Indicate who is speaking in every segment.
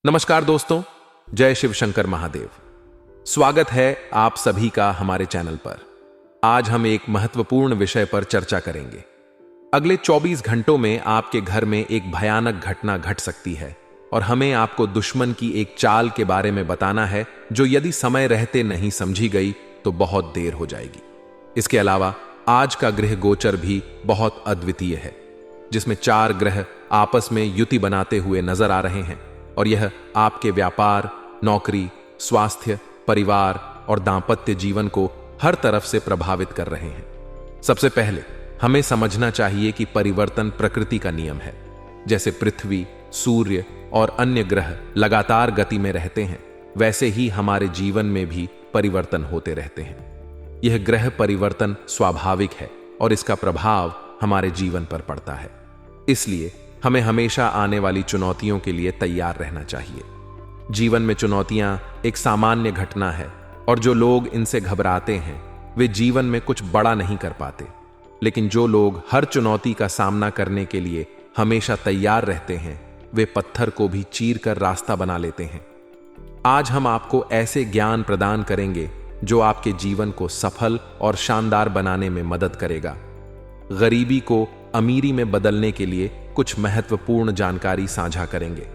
Speaker 1: नमस्कार दोस्तों, जय शिव शंकर महादेव। स्वागत है आप सभी का हमारे चैनल पर। आज हम एक महत्वपूर्ण विषय पर चर्चा करेंगे। अगले 24 घंटों में आपके घर में एक भयानक घटना घट सकती है और हमें आपको दुश्मन की एक चाल के बारे में बताना है जो यदि समय रहते नहीं समझी गई तो बहुत देर हो जाएगी। इसके अलावा आज का ग्रह गोचर भी बहुत अद्वितीय है, जिसमें 4 ग्रह आपस में युति बनाते हुए नजर आ रहे हैं और यह आपके व्यापार, नौकरी, स्वास्थ्य, परिवार और दांपत्य जीवन को हर तरफ से प्रभावित कर रहे हैं। सबसे पहले हमें समझना चाहिए कि परिवर्तन प्रकृति का नियम है। जैसे पृथ्वी, सूर्य और अन्य ग्रह लगातार गति में रहते हैं, वैसे ही हमारे जीवन में भी परिवर्तन होते रहते हैं। यह ग्रह परिवर्तन स्वाभाविक है और इसका प्रभाव हमारे जीवन पर पड़ता है। इसलिए हमें हमेशा आने वाली चुनौतियों के लिए तैयार रहना चाहिए। जीवन में चुनौतियां एक सामान्य घटना है और जो लोग इनसे घबराते हैं वे जीवन में कुछ बड़ा नहीं कर पाते। लेकिन जो लोग हर चुनौती का सामना करने के लिए हमेशा तैयार रहते हैं, वे पत्थर को भी चीर कर रास्ता बना लेते हैं। आज हम आपको ऐसे ज्ञान प्रदान करेंगे जो आपके जीवन को सफल और शानदार बनाने में मदद करेगा। गरीबी को अमीरी में बदलने के लिए कुछ महत्वपूर्ण जानकारी साझा करेंगे।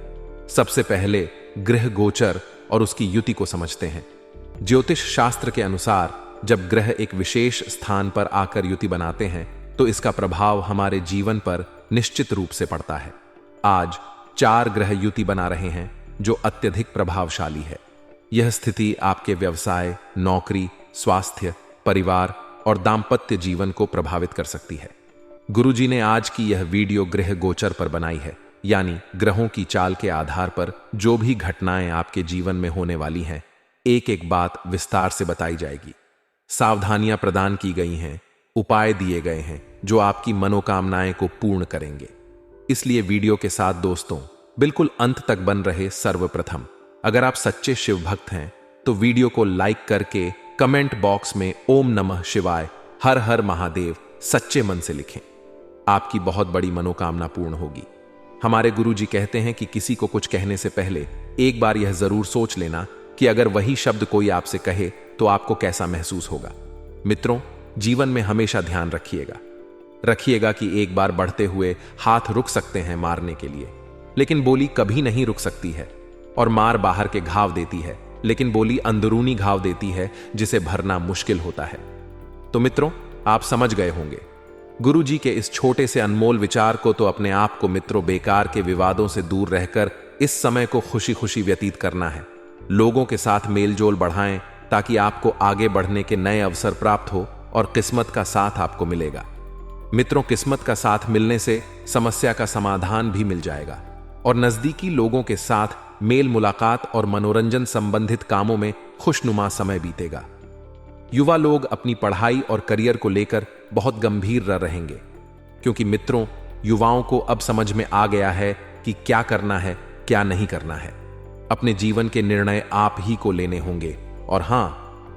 Speaker 1: सबसे पहले ग्रह गोचर और उसकी युति को समझते हैं। ज्योतिष शास्त्र के अनुसार जब ग्रह एक विशेष स्थान पर आकर युति बनाते हैं तो इसका प्रभाव हमारे जीवन पर निश्चित रूप से पड़ता है। आज 4 ग्रह युति बना रहे हैं जो अत्यधिक प्रभावशाली है। यह स्थिति आपके व्यवसाय, नौकरी, स्वास्थ्य, परिवार और दांपत्य जीवन को प्रभावित कर सकती है। गुरुजी ने आज की यह वीडियो ग्रह गोचर पर बनाई है, यानी ग्रहों की चाल के आधार पर जो भी घटनाएं आपके जीवन में होने वाली हैं, एक एक बात विस्तार से बताई जाएगी। सावधानियां प्रदान की गई हैं, उपाय दिए गए हैं जो आपकी मनोकामनाएं को पूर्ण करेंगे। इसलिए वीडियो के साथ दोस्तों बिल्कुल अंत तक बन रहे। सर्वप्रथम, अगर आप सच्चे शिव भक्त हैं तो वीडियो को लाइक करके कमेंट बॉक्स में ओम नमः शिवाय, हर हर महादेव सच्चे मन से लिखें। आपकी बहुत बड़ी मनोकामना पूर्ण होगी। हमारे गुरुजी कहते हैं कि किसी को कुछ कहने से पहले एक बार यह जरूर सोच लेना कि अगर वही शब्द कोई आपसे कहे तो आपको कैसा महसूस होगा। मित्रों, जीवन में हमेशा ध्यान रखिएगा कि एक बार बढ़ते हुए हाथ रुक सकते हैं मारने के लिए, लेकिन बोली कभी नहीं रुक सकती है। और मार बाहर के घाव देती है, लेकिन बोली अंदरूनी घाव देती है जिसे भरना मुश्किल होता है। तो मित्रों, आप समझ गए होंगे। गुरुजी के इस छोटे से अनमोल विचार को तो अपने आप को मित्रों बेकार के विवादों से दूर रहकर इस समय को खुशी खुशी व्यतीत करना है। लोगों के साथ मेलजोल बढ़ाएं ताकि आपको आगे बढ़ने के नए अवसर प्राप्त हो और किस्मत का साथ आपको मिलेगा। मित्रों, किस्मत का साथ मिलने से समस्या का समाधान भी मिल जाएगा और नजदीकी लोगों के साथ मेल मुलाकात और मनोरंजन संबंधित कामों में खुशनुमा समय बीतेगा। युवा लोग अपनी पढ़ाई और करियर को लेकर बहुत गंभीर रहेंगे, क्योंकि मित्रों युवाओं को अब समझ में आ गया है कि क्या करना है, क्या नहीं करना है। अपने जीवन के निर्णय आप ही को लेने होंगे। और हां,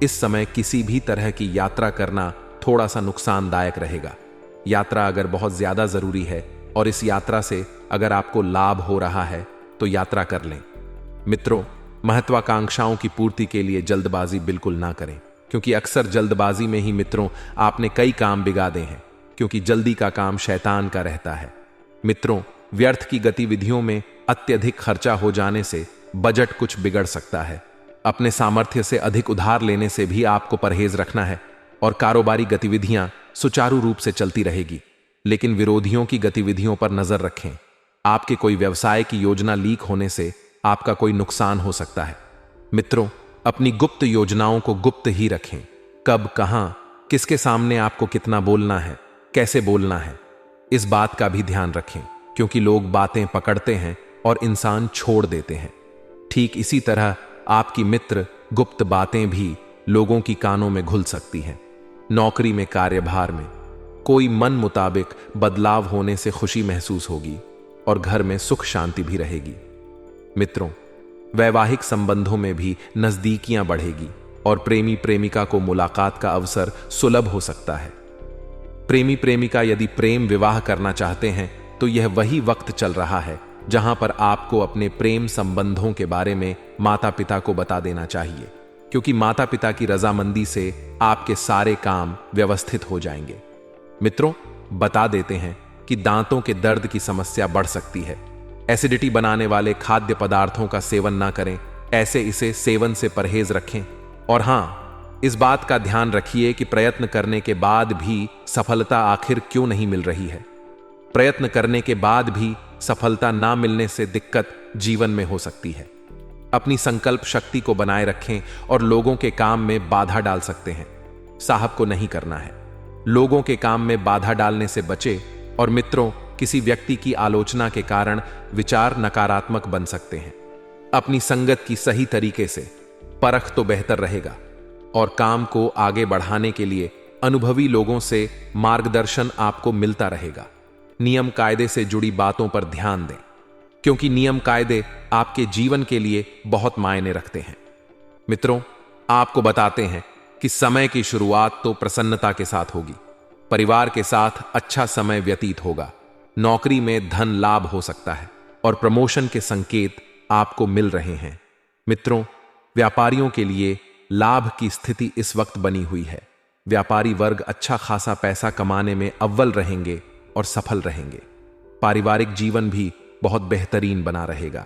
Speaker 1: इस समय किसी भी तरह की यात्रा करना थोड़ा सा नुकसानदायक रहेगा। यात्रा अगर बहुत ज्यादा जरूरी है और इस यात्रा से अगर आपको लाभ हो रहा है तो यात्रा कर लें। मित्रों, महत्वाकांक्षाओं की पूर्ति के लिए जल्दबाजी बिल्कुल ना करें, क्योंकि अक्सर जल्दबाजी में ही मित्रों आपने कई काम बिगाड़े हैं, क्योंकि जल्दी का काम शैतान का रहता है। मित्रों, व्यर्थ की गतिविधियों में अत्यधिक खर्चा हो जाने से बजट कुछ बिगड़ सकता है। अपने सामर्थ्य से अधिक उधार लेने से भी आपको परहेज रखना है और कारोबारी गतिविधियां सुचारू रूप से चलती रहेगी। लेकिन विरोधियों की गतिविधियों पर नजर रखें। आपके कोई व्यवसाय की योजना लीक होने से आपका कोई नुकसान हो सकता है। मित्रों, अपनी गुप्त योजनाओं को गुप्त ही रखें। कब, कहां, किसके सामने आपको कितना बोलना है, कैसे बोलना है, इस बात का भी ध्यान रखें, क्योंकि लोग बातें पकड़ते हैं और इंसान छोड़ देते हैं। ठीक इसी तरह आपकी मित्र गुप्त बातें भी लोगों की कानों में घुल सकती हैं। नौकरी में, कार्यभार में कोई मन मुताबिक बदलाव होने से खुशी महसूस होगी और घर में सुख शांति भी रहेगी। मित्रों, वैवाहिक संबंधों में भी नजदीकियां बढ़ेगी और प्रेमी प्रेमिका को मुलाकात का अवसर सुलभ हो सकता है। प्रेमी प्रेमिका यदि प्रेम विवाह करना चाहते हैं तो यह वही वक्त चल रहा है जहां पर आपको अपने प्रेम संबंधों के बारे में माता पिता को बता देना चाहिए, क्योंकि माता पिता की रजामंदी से आपके सारे काम व्यवस्थित हो जाएंगे। मित्रों, बता देते हैं कि दांतों के दर्द की समस्या बढ़ सकती है। एसिडिटी बनाने वाले खाद्य पदार्थों का सेवन ना करें, ऐसे इसे सेवन से परहेज रखें। और हां, इस बात का ध्यान रखिए कि प्रयत्न करने के बाद भी सफलता आखिर क्यों नहीं मिल रही है। प्रयत्न करने के बाद भी सफलता ना मिलने से दिक्कत जीवन में हो सकती है। अपनी संकल्प शक्ति को बनाए रखें और लोगों के काम में बाधा डाल सकते हैं, साहब को नहीं करना है। लोगों के काम में बाधा डालने से बचे। और मित्रों, किसी व्यक्ति की आलोचना के कारण विचार नकारात्मक बन सकते हैं। अपनी संगत की सही तरीके से परख तो बेहतर रहेगा, और काम को आगे बढ़ाने के लिए अनुभवी लोगों से मार्गदर्शन आपको मिलता रहेगा। नियम कायदे से जुड़ी बातों पर ध्यान दें, क्योंकि नियम कायदे आपके जीवन के लिए बहुत मायने रखते हैं। मित्रों, आपको बताते हैं कि समय की शुरुआत तो प्रसन्नता के साथ होगी। परिवार के साथ अच्छा समय व्यतीत होगा। नौकरी में धन लाभ हो सकता है और प्रमोशन के संकेत आपको मिल रहे हैं। मित्रों, व्यापारियों के लिए लाभ की स्थिति इस वक्त बनी हुई है। व्यापारी वर्ग अच्छा खासा पैसा कमाने में अव्वल रहेंगे और सफल रहेंगे। पारिवारिक जीवन भी बहुत बेहतरीन बना रहेगा।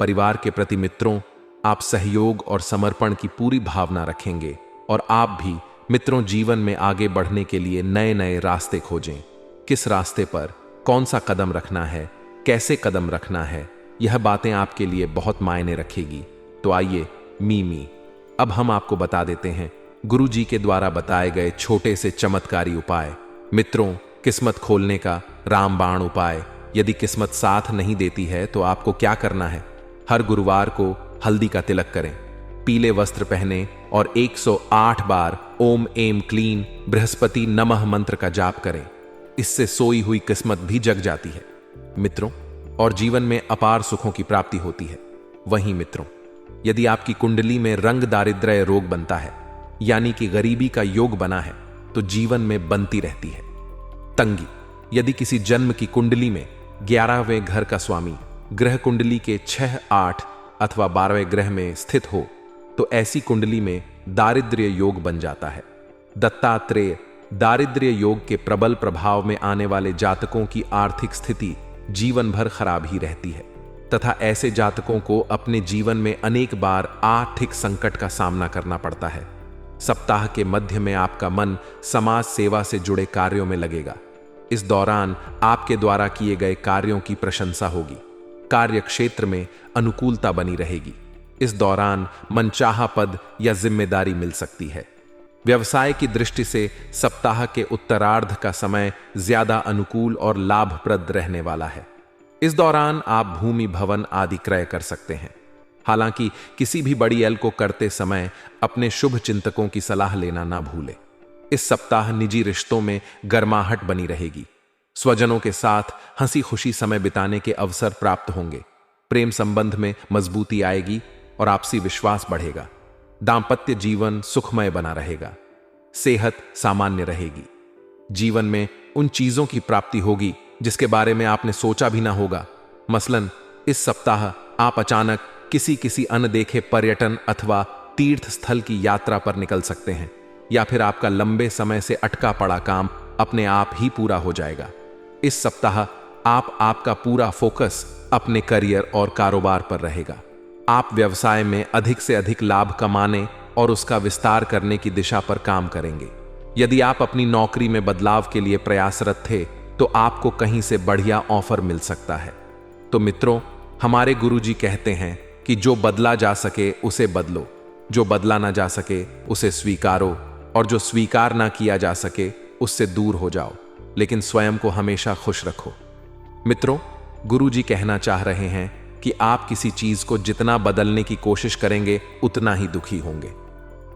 Speaker 1: परिवार के प्रति मित्रों, आप सहयोग और समर्पण की पूरी भावना रखेंगे, और आप भी मित्रों जीवन में आगे बढ़ने के लिए नए नए रास्ते खोजें। किस रास्ते पर कौन सा कदम रखना है, कैसे कदम रखना है, यह बातें आपके लिए बहुत मायने रखेगी। तो आइए मीमी, अब हम आपको बता देते हैं गुरुजी के द्वारा बताए गए छोटे से चमत्कारी उपाय। मित्रों, किस्मत खोलने का रामबाण उपाय। यदि किस्मत साथ नहीं देती है तो आपको क्या करना है? हर गुरुवार को हल्दी का तिलक करें, पीले वस्त्र पहने और 108 बार ओम एम क्लीन बृहस्पति नमः मंत्र का जाप करें। इससे सोई हुई किस्मत भी जग जाती है मित्रों, और जीवन में अपार सुखों की प्राप्ति होती है। वहीं मित्रों, यदि आपकी कुंडली में रंग दारिद्र्य रोग बनता है, यानी कि गरीबी का योग बना है, तो जीवन में बनती रहती है तंगी। यदि किसी जन्म की कुंडली में 11वें घर का स्वामी ग्रह कुंडली के 6, 8 अथवा 12वें ग्रह में स्थित हो, तो ऐसी कुंडली में दारिद्र्य योग बन जाता है। दत्तात्रेय दारिद्र्य योग के प्रबल प्रभाव में आने वाले जातकों की आर्थिक स्थिति जीवन भर खराब ही रहती है, तथा ऐसे जातकों को अपने जीवन में अनेक बार आर्थिक संकट का सामना करना पड़ता है। सप्ताह के मध्य में आपका मन समाज सेवा से जुड़े कार्यों में लगेगा। इस दौरान आपके द्वारा किए गए कार्यों की प्रशंसा होगी। कार्य क्षेत्र में अनुकूलता बनी रहेगी। इस दौरान मनचाहा पद या जिम्मेदारी मिल सकती है। व्यवसाय की दृष्टि से सप्ताह के उत्तरार्ध का समय ज्यादा अनुकूल और लाभप्रद रहने वाला है। इस दौरान आप भूमि भवन आदि क्रय कर सकते हैं। हालांकि किसी भी बड़ी एल को करते समय अपने शुभ चिंतकों की सलाह लेना ना भूलें। इस सप्ताह निजी रिश्तों में गर्माहट बनी रहेगी। स्वजनों के साथ हंसी खुशी समय बिताने के अवसर प्राप्त होंगे। प्रेम संबंध में मजबूती आएगी और आपसी विश्वास बढ़ेगा। दांपत्य जीवन सुखमय बना रहेगा। सेहत सामान्य रहेगी। जीवन में उन चीजों की प्राप्ति होगी जिसके बारे में आपने सोचा भी ना होगा। मसलन इस सप्ताह आप अचानक किसी अनदेखे पर्यटन अथवा तीर्थ स्थल की यात्रा पर निकल सकते हैं, या फिर आपका लंबे समय से अटका पड़ा काम अपने आप ही पूरा हो जाएगा। इस सप्ताह आपका पूरा फोकस अपने करियर और कारोबार पर रहेगा। आप व्यवसाय में अधिक से अधिक लाभ कमाने और उसका विस्तार करने की दिशा पर काम करेंगे। यदि आप अपनी नौकरी में बदलाव के लिए प्रयासरत थे तो आपको कहीं से बढ़िया ऑफर मिल सकता है। तो मित्रों, हमारे गुरुजी कहते हैं कि जो बदला जा सके उसे बदलो, जो बदला ना जा सके उसे स्वीकारो, और जो स्वीकार ना किया जा सके उससे दूर हो जाओ, लेकिन स्वयं को हमेशा खुश रखो। मित्रों, गुरुजी कहना चाह रहे हैं कि आप किसी चीज को जितना बदलने की कोशिश करेंगे उतना ही दुखी होंगे,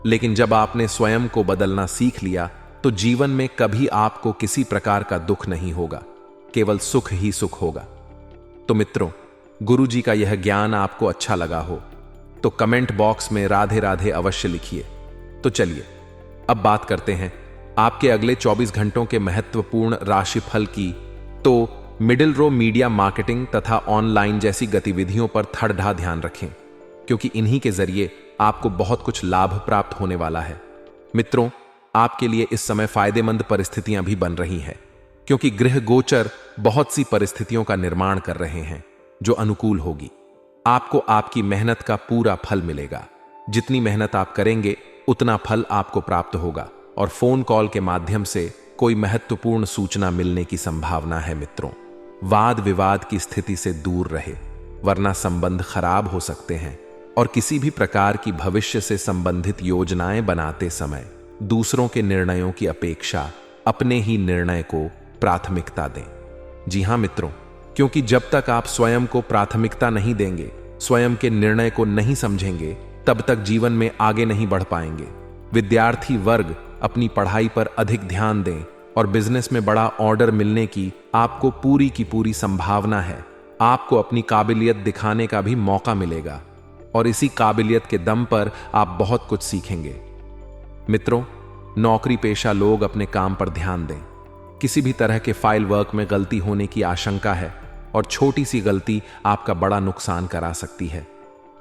Speaker 1: लेकिन जब आपने स्वयं को बदलना सीख लिया तो जीवन में कभी आपको किसी प्रकार का दुख नहीं होगा, केवल सुख ही सुख होगा। तो मित्रों, गुरुजी का यह ज्ञान आपको अच्छा लगा हो तो कमेंट बॉक्स में राधे राधे अवश्य लिखिए। तो चलिए अब बात करते हैं आपके अगले 24 घंटों के महत्वपूर्ण राशिफल की। तो मिडिल रो मीडिया मार्केटिंग तथा ऑनलाइन जैसी गतिविधियों पर थरथार ध्यान रखें, क्योंकि इन्हीं के जरिए आपको बहुत कुछ लाभ प्राप्त होने वाला है। मित्रों, आपके लिए इस समय फायदेमंद परिस्थितियां भी बन रही हैं, क्योंकि गृह गोचर बहुत सी परिस्थितियों का निर्माण कर रहे हैं जो अनुकूल होगी। आपको आपकी मेहनत का पूरा फल मिलेगा। जितनी मेहनत आप करेंगे उतना फल आपको प्राप्त होगा, और फोन कॉल के माध्यम से कोई महत्वपूर्ण सूचना मिलने की संभावना है। मित्रों, वाद विवाद की स्थिति से दूर रहे, वरना संबंध खराब हो सकते हैं। और किसी भी प्रकार की भविष्य से संबंधित योजनाएं बनाते समय दूसरों के निर्णयों की अपेक्षा अपने ही निर्णय को प्राथमिकता दें। जी हां मित्रों, क्योंकि जब तक आप स्वयं को प्राथमिकता नहीं देंगे, स्वयं के निर्णय को नहीं समझेंगे, तब तक जीवन में आगे नहीं बढ़ पाएंगे। विद्यार्थी वर्ग अपनी पढ़ाई पर अधिक ध्यान दें, और बिजनेस में बड़ा ऑर्डर मिलने की आपको पूरी की पूरी संभावना है। आपको अपनी काबिलियत दिखाने का भी मौका मिलेगा, और इसी काबिलियत के दम पर आप बहुत कुछ सीखेंगे। मित्रों, नौकरी पेशा लोग अपने काम पर ध्यान दें। किसी भी तरह के फाइल वर्क में गलती होने की आशंका है, और छोटी सी गलती आपका बड़ा नुकसान करा सकती है।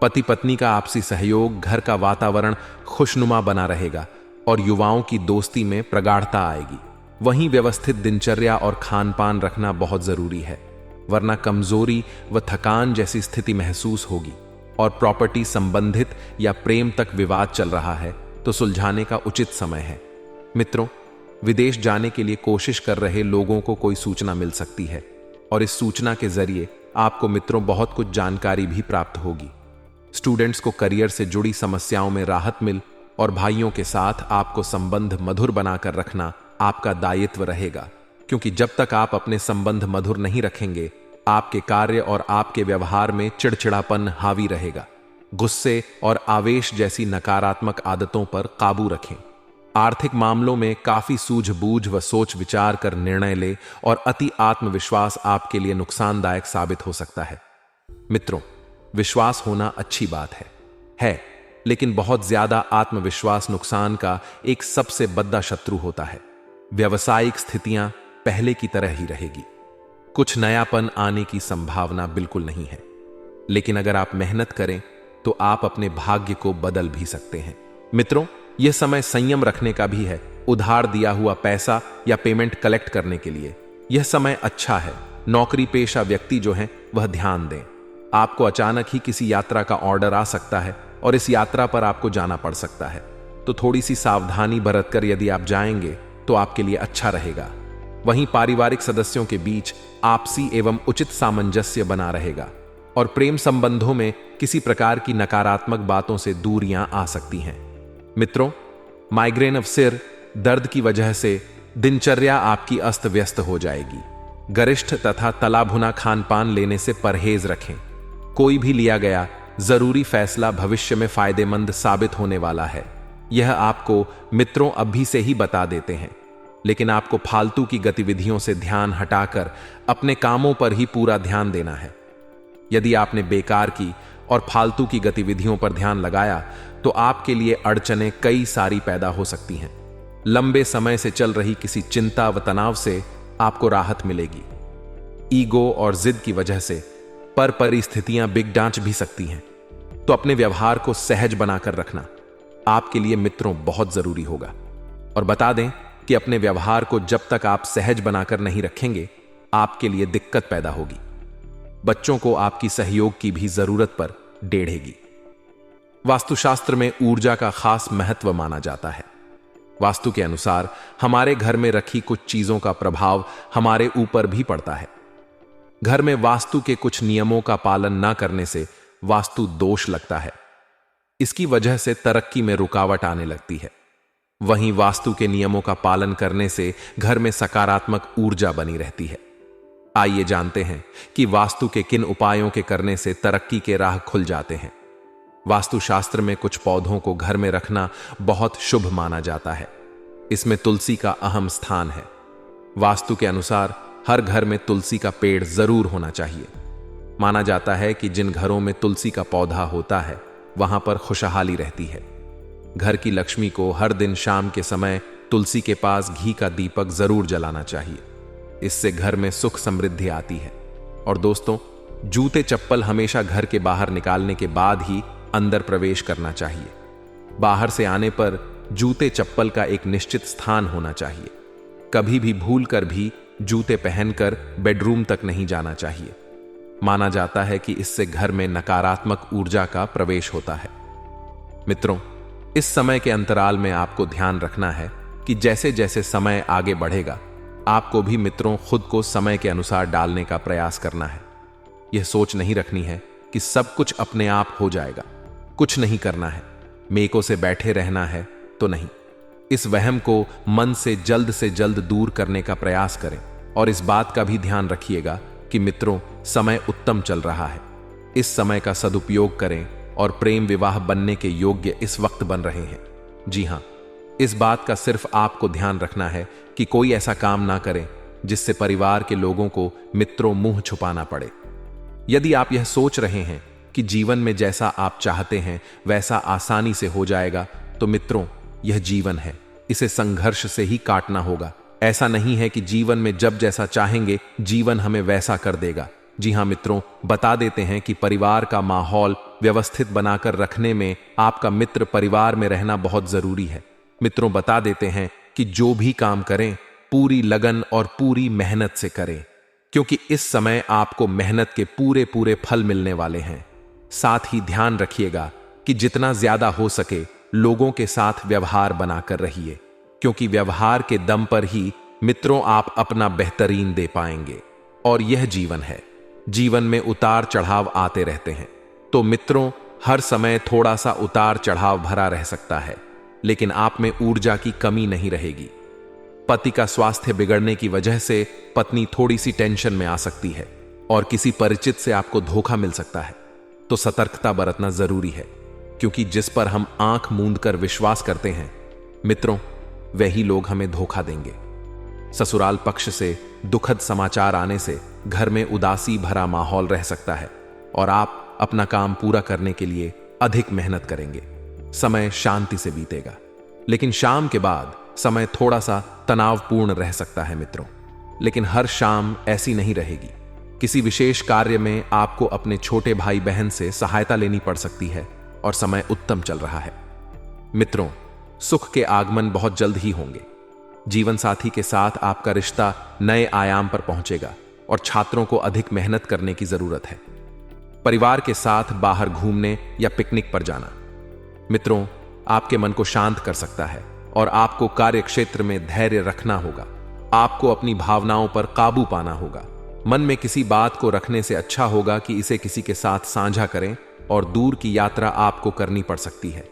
Speaker 1: पति पत्नी का आपसी सहयोग, घर का वातावरण खुशनुमा बना रहेगा, और युवाओं की दोस्ती में प्रगाढ़ता आएगी। वहीं व्यवस्थित दिनचर्या और खान पान रखना बहुत जरूरी है, वरना कमजोरी व थकान जैसी स्थिति महसूस होगी। और प्रॉपर्टी संबंधित या प्रेम तक विवाद चल रहा है तो सुलझाने का उचित समय है। मित्रों, विदेश जाने के लिए कोशिश कर रहे लोगों को कोई सूचना मिल सकती है, और इस सूचना के जरिए आपको मित्रों बहुत कुछ जानकारी भी प्राप्त होगी। स्टूडेंट्स को करियर से जुड़ी समस्याओं में राहत मिल, और भाइयों के साथ आपको संबंध मधुर बनाकर रखना आपका दायित्व रहेगा, क्योंकि जब तक आप अपने संबंध मधुर नहीं रखेंगे, आपके कार्य और आपके व्यवहार में चिड़चिड़ापन हावी रहेगा। गुस्से और आवेश जैसी नकारात्मक आदतों पर काबू रखें। आर्थिक मामलों में काफी सूझबूझ व सोच विचार कर निर्णय ले, और अति आत्मविश्वास आपके लिए नुकसानदायक साबित हो सकता है। मित्रों, विश्वास होना अच्छी बात है, लेकिन बहुत ज्यादा आत्मविश्वास नुकसान का एक सबसे बड़ा शत्रु होता है। व्यावसायिक स्थितियां पहले की तरह ही रहेगी। कुछ नयापन आने की संभावना बिल्कुल नहीं है, लेकिन अगर आप मेहनत करें तो आप अपने भाग्य को बदल भी सकते हैं। मित्रों, यह समय संयम रखने का भी है। उधार दिया हुआ पैसा या पेमेंट कलेक्ट करने के लिए यह समय अच्छा है। नौकरी पेशा व्यक्ति जो हैं वह ध्यान दें। आपको अचानक ही किसी यात्रा का ऑर्डर आ सकता है, और इस यात्रा पर आपको जाना पड़ सकता है, तो थोड़ी सी सावधानी बरतकर यदि आप जाएंगे तो आपके लिए अच्छा रहेगा। वहीं पारिवारिक सदस्यों के बीच आपसी एवं उचित सामंजस्य बना रहेगा, और प्रेम संबंधों में किसी प्रकार की नकारात्मक बातों से दूरियां आ सकती हैं। मित्रों, माइग्रेन ऑफ सिर दर्द की वजह से दिनचर्या आपकी अस्त व्यस्त हो जाएगी। गरिष्ठ तथा तला भुना खान पान लेने से परहेज रखें। कोई भी लिया गया जरूरी फैसला भविष्य में फायदेमंद साबित होने वाला है। यह आपको मित्रों अभी से ही बता देते हैं, लेकिन आपको फालतू की गतिविधियों से ध्यान हटाकर अपने कामों पर ही पूरा ध्यान देना है। यदि आपने बेकार की और फालतू की गतिविधियों पर ध्यान लगाया तो आपके लिए अड़चनें कई सारी पैदा हो सकती हैं। लंबे समय से चल रही किसी चिंता व तनाव से आपको राहत मिलेगी। ईगो और जिद की वजह से परिस्थितियां बिग डांच भी सकती हैं, तो अपने व्यवहार को सहज बनाकर रखना आपके लिए मित्रों बहुत जरूरी होगा। और बता दें कि अपने व्यवहार को जब तक आप सहज बनाकर नहीं रखेंगे, आपके लिए दिक्कत पैदा होगी। बच्चों को आपकी सहयोग की भी जरूरत पर डेढ़ेगी। वास्तुशास्त्र में ऊर्जा का खास महत्व माना जाता है। वास्तु के अनुसार हमारे घर में रखी कुछ चीजों का प्रभाव हमारे ऊपर भी पड़ता है। घर में वास्तु के कुछ नियमों का पालन न करने से वास्तु दोष लगता है। इसकी वजह से तरक्की में रुकावट आने लगती है। वहीं वास्तु के नियमों का पालन करने से घर में सकारात्मक ऊर्जा बनी रहती है। आइए जानते हैं कि वास्तु के किन उपायों के करने से तरक्की के राह खुल जाते हैं। वास्तुशास्त्र में कुछ पौधों को घर में रखना बहुत शुभ माना जाता है। इसमें तुलसी का अहम स्थान है। वास्तु के अनुसार हर घर में तुलसी का पेड़ जरूर होना चाहिए। माना जाता है कि जिन घरों में तुलसी का पौधा होता है वहां पर खुशहाली रहती है। घर की लक्ष्मी को हर दिन शाम के समय तुलसी के पास घी का दीपक जरूर जलाना चाहिए। इससे घर में सुख समृद्धि आती है। और दोस्तों, जूते चप्पल हमेशा घर के बाहर निकालने के बाद ही अंदर प्रवेश करना चाहिए। बाहर से आने पर जूते चप्पल का एक निश्चित स्थान होना चाहिए। कभी भी भूल कर भी जूते पहनकर बेडरूम तक नहीं जाना चाहिए। माना जाता है कि इससे घर में नकारात्मक ऊर्जा का प्रवेश होता है। मित्रों, इस समय के अंतराल में आपको ध्यान रखना है कि जैसे जैसे समय आगे बढ़ेगा, आपको भी मित्रों खुद को समय के अनुसार डालने का प्रयास करना है। यह सोच नहीं रखनी है कि सब कुछ अपने आप हो जाएगा, कुछ नहीं करना है, मेको से बैठे रहना है, तो नहीं। इस वहम को मन से जल्द दूर करने का प्रयास करें और इस बात का भी ध्यान रखिएगा कि मित्रों, समय उत्तम चल रहा है। इस समय का सदुपयोग करें और प्रेम विवाह बनने के योग्य इस वक्त बन रहे हैं। जी हां, इस बात का सिर्फ आपको ध्यान रखना है कि कोई ऐसा काम ना करें जिससे परिवार के लोगों को मित्रों मुंह छुपाना पड़े। यदि आप यह सोच रहे हैं कि जीवन में जैसा आप चाहते हैं वैसा आसानी से हो जाएगा, तो मित्रों, यह जीवन है, इसे संघर्ष से ही काटना होगा। ऐसा नहीं है कि जीवन में जब जैसा चाहेंगे जीवन हमें वैसा कर देगा। जी हां मित्रों, बता देते हैं कि परिवार का माहौल व्यवस्थित बनाकर रखने में आपका मित्र परिवार में रहना बहुत जरूरी है। मित्रों, बता देते हैं कि जो भी काम करें पूरी लगन और पूरी मेहनत से करें, क्योंकि इस समय आपको मेहनत के पूरे पूरे फल मिलने वाले हैं। साथ ही ध्यान रखिएगा कि जितना ज्यादा हो सके लोगों के साथ व्यवहार बनाकर रहिए, क्योंकि व्यवहार के दम पर ही मित्रों आप अपना बेहतरीन दे पाएंगे। और यह जीवन है, जीवन में उतार चढ़ाव आते रहते हैं। तो मित्रों, हर समय थोड़ा सा उतार चढ़ाव भरा रह सकता है, लेकिन आप में ऊर्जा की कमी नहीं रहेगी। पति का स्वास्थ्य बिगड़ने की वजह से पत्नी थोड़ी सी टेंशन में आ सकती है और किसी परिचित से आपको धोखा मिल सकता है। तो सतर्कता बरतना जरूरी है, क्योंकि जिस पर हम आंख मूंद कर विश्वास करते हैं मित्रों, वही लोग हमें धोखा देंगे। ससुराल पक्ष से दुखद समाचार आने से घर में उदासी भरा माहौल रह सकता है और आप अपना काम पूरा करने के लिए अधिक मेहनत करेंगे। समय शांति से बीतेगा, लेकिन शाम के बाद समय थोड़ा सा तनावपूर्ण रह सकता है मित्रों। लेकिन हर शाम ऐसी नहीं रहेगी। किसी विशेष कार्य में आपको अपने छोटे भाई बहन से सहायता लेनी पड़ सकती है और समय उत्तम चल रहा है। मित्रों, सुख के आगमन बहुत जल्द ही होंगे। जीवन साथी के साथ आपका रिश्ता नए आयाम पर पहुंचेगा और छात्रों को अधिक मेहनत करने की जरूरत है। परिवार के साथ बाहर घूमने या पिकनिक पर जाना मित्रों आपके मन को शांत कर सकता है और आपको कार्य क्षेत्र में धैर्य रखना होगा। आपको अपनी भावनाओं पर काबू पाना होगा। मन में किसी बात को रखने से अच्छा होगा कि इसे किसी के साथ साझा करें और दूर की यात्रा आपको करनी पड़ सकती है।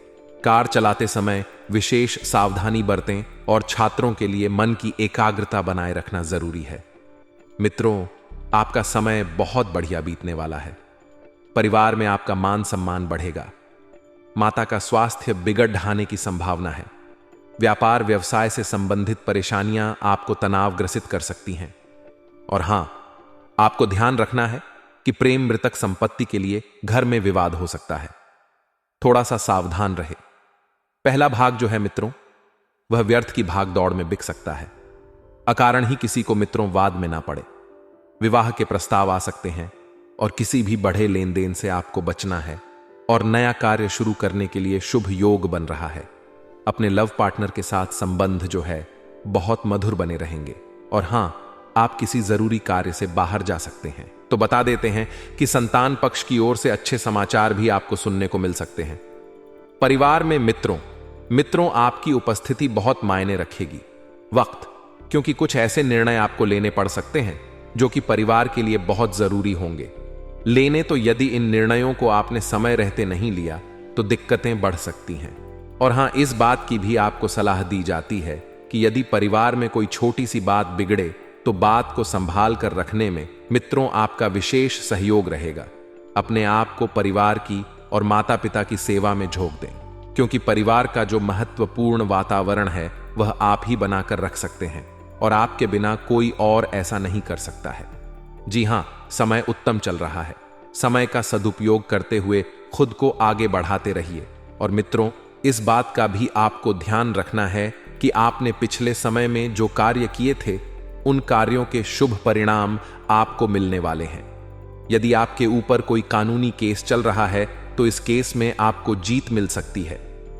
Speaker 1: कार चलाते समय विशेष सावधानी बरतें और छात्रों के लिए मन की एकाग्रता बनाए रखना जरूरी है। मित्रों, आपका समय बहुत बढ़िया बीतने वाला है। परिवार में आपका मान सम्मान बढ़ेगा। माता का स्वास्थ्य बिगड़ ढाने की संभावना है। व्यापार व्यवसाय से संबंधित परेशानियां आपको तनावग्रसित कर सकती हैं। और हां, आपको ध्यान रखना है कि प्रेम मृतक संपत्ति के लिए घर में विवाद हो सकता है। थोड़ा सा सावधान रहे। पहला भाग जो है मित्रों, वह व्यर्थ की भाग दौड़ में बिक सकता है। अकारण ही किसी को मित्रों वाद में ना पड़े। विवाह के प्रस्ताव आ सकते हैं और किसी भी बढ़े लेन देन से आपको बचना है और नया कार्य शुरू करने के लिए शुभ योग बन रहा है। अपने लव पार्टनर के साथ संबंध जो है बहुत मधुर बने रहेंगे। और हां, आप किसी जरूरी कार्य से बाहर जा सकते हैं। तो बता देते हैं कि संतान पक्ष की ओर से अच्छे समाचार भी आपको सुनने को मिल सकते हैं। परिवार में मित्रों आपकी उपस्थिति बहुत मायने रखेगी। वक्त, क्योंकि कुछ ऐसे निर्णय आपको लेने पड़ सकते हैं जो कि परिवार के लिए बहुत जरूरी होंगे। लेने तो यदि इन निर्णयों को आपने समय रहते नहीं लिया तो दिक्कतें बढ़ सकती हैं। और हां, इस बात की भी आपको सलाह दी जाती है कि यदि परिवार में कोई छोटी सी बात बिगड़े तो बात को संभाल कर रखने में मित्रों आपका विशेष सहयोग रहेगा। अपने आप को परिवार की और माता पिता की सेवा में झोंक दें, क्योंकि परिवार का जो महत्वपूर्ण वातावरण है वह आप ही बनाकर रख सकते हैं और आपके बिना कोई और ऐसा नहीं कर सकता है। जी हां, समय उत्तम चल रहा है। समय का सदुपयोग करते हुए खुद को आगे बढ़ाते रहिए। और मित्रों, इस बात का भी आपको ध्यान रखना है कि आपने पिछले समय में जो कार्य किए थे उन कार्यों के शुभ परिणाम आपको मिलने वाले हैं। यदि आपके ऊपर कोई कानूनी केस चल रहा है तो इस केस में आपको जीत मिल सकती है।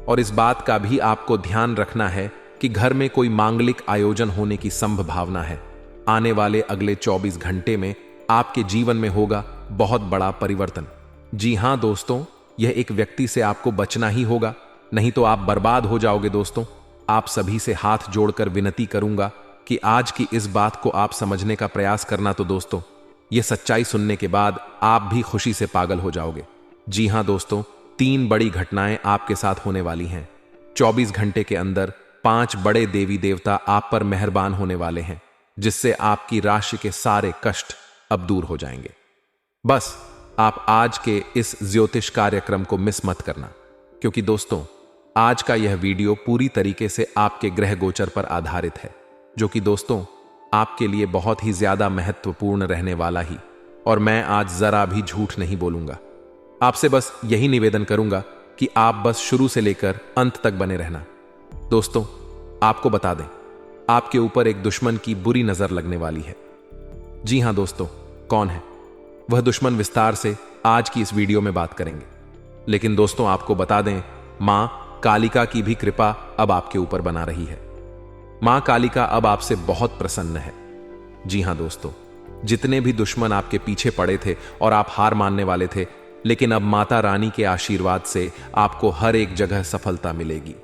Speaker 1: और इस बात का भी आपको ध्यान रखना है कि घर में कोई मांगलिक आयोजन होने की संभावना है। आने वाले अगले 24 घंटे में आपके जीवन में होगा बहुत बड़ा परिवर्तन। जी हां दोस्तों, यह एक व्यक्ति से आपको बचना ही होगा, नहीं तो आप बर्बाद हो जाओगे। दोस्तों, आप सभी से हाथ जोड़कर विनती करूंगा कि आज की इस बात को आप समझने का प्रयास करना। तो दोस्तों, यह सच्चाई सुनने के बाद आप भी खुशी से पागल हो जाओगे। जी हां दोस्तों, 3 बड़ी घटनाएं आपके साथ होने वाली हैं। 24 घंटे के अंदर 5 बड़े देवी देवता आप पर मेहरबान होने वाले हैं, जिससे आपकी राशि के सारे कष्ट अब दूर हो जाएंगे। बस आप आज के इस ज्योतिष कार्यक्रम को मिस मत करना, क्योंकि दोस्तों, आज का यह वीडियो पूरी तरीके से आपके ग्रह गोचर पर आधारित है, जो कि दोस्तों आपके लिए बहुत ही ज्यादा महत्वपूर्ण रहने वाला ही। और मैं आज जरा भी झूठ नहीं बोलूंगा। आपसे बस यही निवेदन करूंगा कि आप बस शुरू से लेकर अंत तक बने रहना। दोस्तों, आपको बता दें, आपके ऊपर एक दुश्मन की बुरी नजर लगने वाली है। जी हां दोस्तों, कौन है वह दुश्मन, विस्तार से आज की इस वीडियो में बात करेंगे। लेकिन दोस्तों, आपको बता दें, मां कालिका की भी कृपा अब आपके ऊपर बना रही है। मां कालिका अब आपसे बहुत प्रसन्न है। जी हां दोस्तों, जितने भी दुश्मन आपके पीछे पड़े थे और आप हार मानने वाले थे, लेकिन अब माता रानी के आशीर्वाद से आपको हर एक जगह सफलता मिलेगी।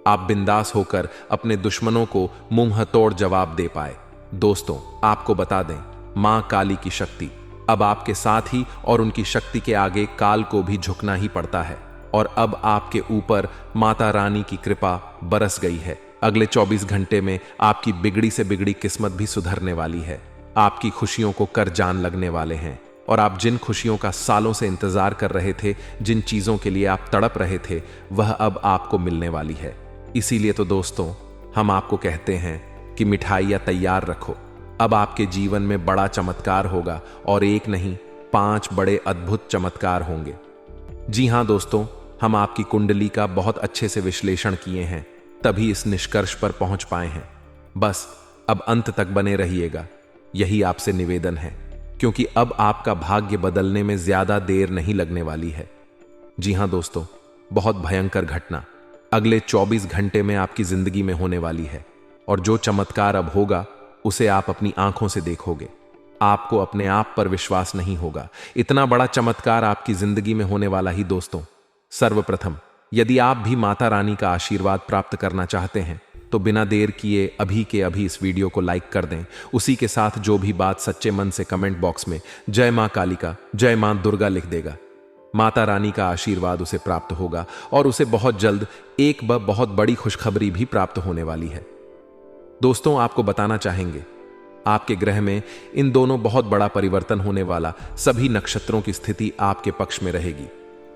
Speaker 1: आप बिंदास होकर अपने दुश्मनों को मुंह तोड़ जवाब दे पाए। दोस्तों, आपको बता दें, मां काली की शक्ति अब आपके साथ ही, और उनकी शक्ति के आगे काल को भी झुकना ही पड़ता है। और अब आपके ऊपर माता रानी की कृपा बरस गई है। अगले 24 घंटे में आपकी बिगड़ी से बिगड़ी किस्मत भी सुधरने वाली है। आपकी खुशियों को कर जान लगने वाले हैं, और आप जिन खुशियों का सालों से इंतजार कर रहे थे, जिन चीजों के लिए आप तड़प रहे थे, वह अब आपको मिलने वाली है। इसीलिए तो दोस्तों, हम आपको कहते हैं कि मिठाइयां तैयार रखो। अब आपके जीवन में बड़ा चमत्कार होगा, और एक नहीं 5 बड़े अद्भुत चमत्कार होंगे। जी हां दोस्तों, हम आपकी कुंडली का बहुत अच्छे से विश्लेषण किए हैं, तभी इस निष्कर्ष पर पहुंच पाए हैं। बस अब अंत तक बने रहिएगा, यही आपसे निवेदन है, क्योंकि अब आपका भाग्य बदलने में ज्यादा देर नहीं लगने वाली है। जी हां दोस्तों, बहुत भयंकर घटना अगले 24 घंटे में आपकी जिंदगी में होने वाली है, और जो चमत्कार अब होगा उसे आप अपनी आंखों से देखोगे। आपको अपने आप पर विश्वास नहीं होगा, इतना बड़ा चमत्कार आपकी जिंदगी में होने वाला ही। दोस्तों, सर्वप्रथम, यदि आप भी माता रानी का आशीर्वाद प्राप्त करना चाहते हैं तो बिना देर किए अभी के अभी इस वीडियो को लाइक कर दें। उसी के साथ जो भी बात सच्चे मन से कमेंट बॉक्स में जय मां कालिका, जय मां दुर्गा लिख देगा। माता रानी का आशीर्वाद उसे प्राप्त होगा, और उसे बहुत जल्द एक बहुत बड़ी खुशखबरी भी प्राप्त होने वाली है। दोस्तों, आपको बताना चाहेंगे, आपके ग्रह में इन दोनों बहुत बड़ा परिवर्तन होने वाला, सभी नक्षत्रों की स्थिति आपके पक्ष में रहेगी।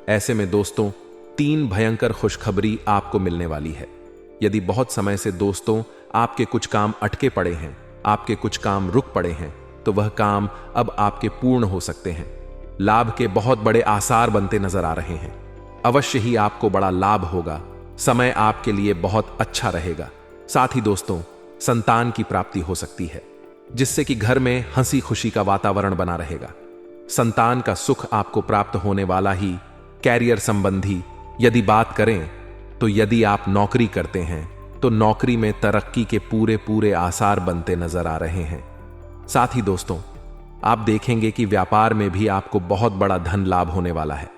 Speaker 1: ऐसे में दोस्तों, 3 भयंकर खुशखबरी आपको मिलने वाली है। यदि बहुत समय से दोस्तों आपके कुछ काम अटके पड़े हैं, आपके कुछ काम रुक पड़े हैं, तो वह काम अब आपके पूर्ण हो सकते हैं। लाभ के बहुत बड़े आसार बनते नजर आ रहे हैं। अवश्य ही आपको बड़ा लाभ होगा। समय आपके लिए बहुत अच्छा रहेगा। साथ ही दोस्तों, संतान की प्राप्ति हो सकती है, जिससे कि घर में हंसी खुशी का वातावरण बना रहेगा। संतान का सुख आपको प्राप्त होने वाला ही। कैरियर संबंधी यदि बात करें तो यदि आप नौकरी करते हैं तो नौकरी में तरक्की के पूरे आसार बनते नजर आ रहे हैं। साथ ही दोस्तों, आप देखेंगे कि व्यापार में भी आपको बहुत बड़ा धन लाभ होने वाला है।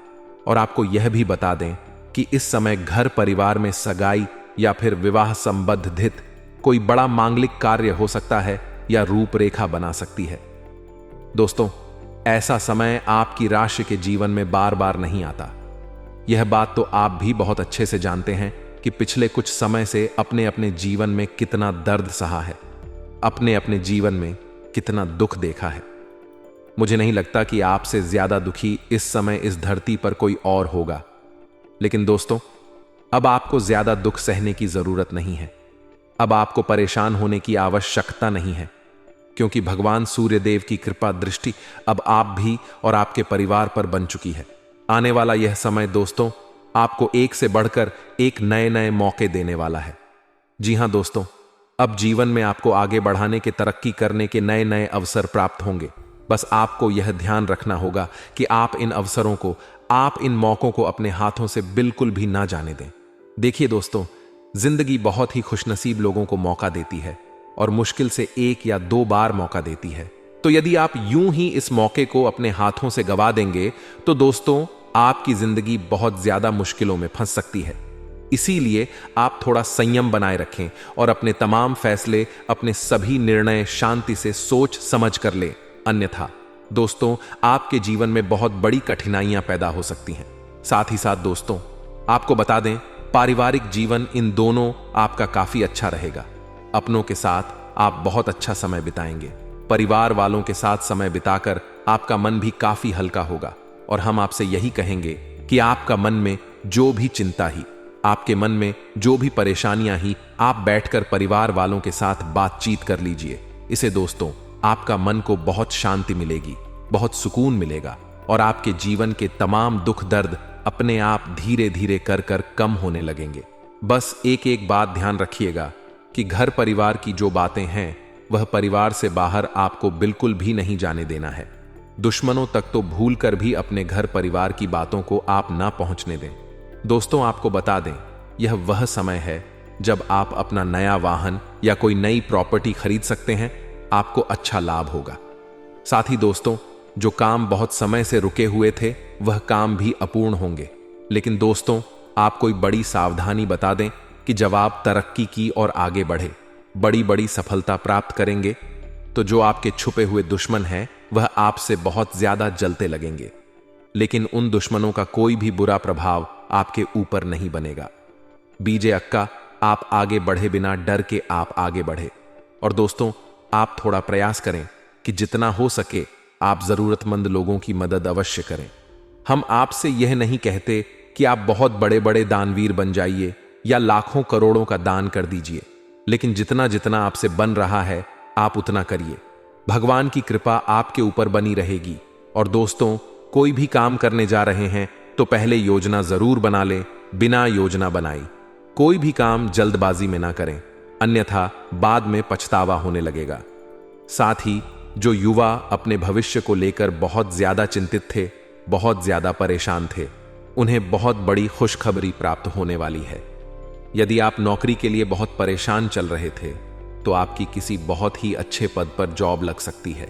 Speaker 1: और आपको यह भी बता दें कि इस समय घर परिवार में सगाई या फिर विवाह संबंधित कोई बड़ा मांगलिक कार्य हो सकता है या रूपरेखा बना सकती है। दोस्तों, ऐसा समय आपकी राशि के जीवन में बार बार नहीं आता। यह बात तो आप भी बहुत अच्छे से जानते हैं कि पिछले कुछ समय से अपने अपने जीवन में कितना दर्द सहा है, अपने अपने जीवन में कितना दुख देखा है। मुझे नहीं लगता कि आपसे ज्यादा दुखी इस समय इस धरती पर कोई और होगा। लेकिन दोस्तों, अब आपको ज्यादा दुख सहने की जरूरत नहीं है। अब आपको परेशान होने की आवश्यकता नहीं है, क्योंकि भगवान सूर्यदेव की कृपा दृष्टि अब आप भी और आपके परिवार पर बन चुकी है। आने वाला यह समय दोस्तों आपको एक से बढ़कर एक नए नए मौके देने वाला है। जी हां दोस्तों, अब जीवन में आपको आगे बढ़ाने के, तरक्की करने के नए नए अवसर प्राप्त होंगे। बस आपको यह ध्यान रखना होगा कि आप इन अवसरों को, आप इन मौकों को अपने हाथों से बिल्कुल भी ना जाने दें। देखिए दोस्तों, जिंदगी बहुत ही खुशनसीब लोगों को मौका देती है और मुश्किल से 1 या 2 बार मौका देती है। तो यदि आप यूं ही इस मौके को अपने हाथों से गवा देंगे तो दोस्तों, आपकी जिंदगी बहुत ज्यादा मुश्किलों में फंस सकती है। इसीलिए आप थोड़ा संयम बनाए रखें और अपने तमाम फैसले, अपने सभी निर्णय शांति से सोच समझ कर लें। अन्यथा दोस्तों, आपके जीवन में बहुत बड़ी कठिनाइयां पैदा हो सकती हैं। साथ ही साथ दोस्तों, आपको बता दें, पारिवारिक जीवन इन दोनों आपका काफी अच्छा रहेगा। अपनों के साथ आप बहुत अच्छा समय बिताएंगे। परिवार वालों के साथ समय बिताकर आपका मन भी काफी हल्का होगा। और हम आपसे यही कहेंगे कि आपका मन में जो भी चिंता ही, आपके मन में जो भी परेशानियां ही, आप बैठकर परिवार वालों के साथ बातचीत कर लीजिए। इसे दोस्तों, आपका मन को बहुत शांति मिलेगी, बहुत सुकून मिलेगा और आपके जीवन के तमाम दुख दर्द अपने आप धीरे धीरे कर कर कम होने लगेंगे। बस एक एक बात ध्यान रखिएगा कि घर परिवार की जो बातें हैं वह परिवार से बाहर आपको बिल्कुल भी नहीं जाने देना है। दुश्मनों तक तो भूल कर भी अपने घर परिवार की बातों को आप ना पहुंचने दें। दोस्तों, आपको बता दें, यह वह समय है जब आप अपना नया वाहन या कोई नई प्रॉपर्टी खरीद सकते हैं। आपको अच्छा लाभ होगा। साथ ही दोस्तों, जो काम बहुत समय से रुके हुए थे वह काम भी अपूर्ण होंगे। लेकिन दोस्तों, आप कोई बड़ी सावधानी बता दें कि जब आप तरक्की की और आगे बढ़े, बड़ी बड़ी सफलता प्राप्त करेंगे, तो जो आपके छुपे हुए दुश्मन हैं वह आपसे बहुत ज्यादा जलते लगेंगे। लेकिन उन दुश्मनों का कोई भी बुरा प्रभाव आपके ऊपर नहीं बनेगा। बीजे अक्का, आप आगे बढ़े बिना डर के आप आगे बढ़े। और दोस्तों, आप थोड़ा प्रयास करें कि जितना हो सके आप जरूरतमंद लोगों की मदद अवश्य करें। हम आपसे यह नहीं कहते कि आप बहुत बड़े बड़े दानवीर बन जाइए या लाखों करोड़ों का दान कर दीजिए, लेकिन जितना जितना आपसे बन रहा है आप उतना करिए। भगवान की कृपा आपके ऊपर बनी रहेगी। और दोस्तों, कोई भी काम करने जा रहे हैं तो पहले योजना जरूर बना लें। बिना योजना बनाई कोई भी काम जल्दबाजी में ना करें, अन्यथा बाद में पछतावा होने लगेगा। साथ ही जो युवा अपने भविष्य को लेकर बहुत ज्यादा चिंतित थे, बहुत ज्यादा परेशान थे, उन्हें बहुत बड़ी खुशखबरी प्राप्त होने वाली है। यदि आप नौकरी के लिए बहुत परेशान चल रहे थे तो आपकी किसी बहुत ही अच्छे पद पर जॉब लग सकती है।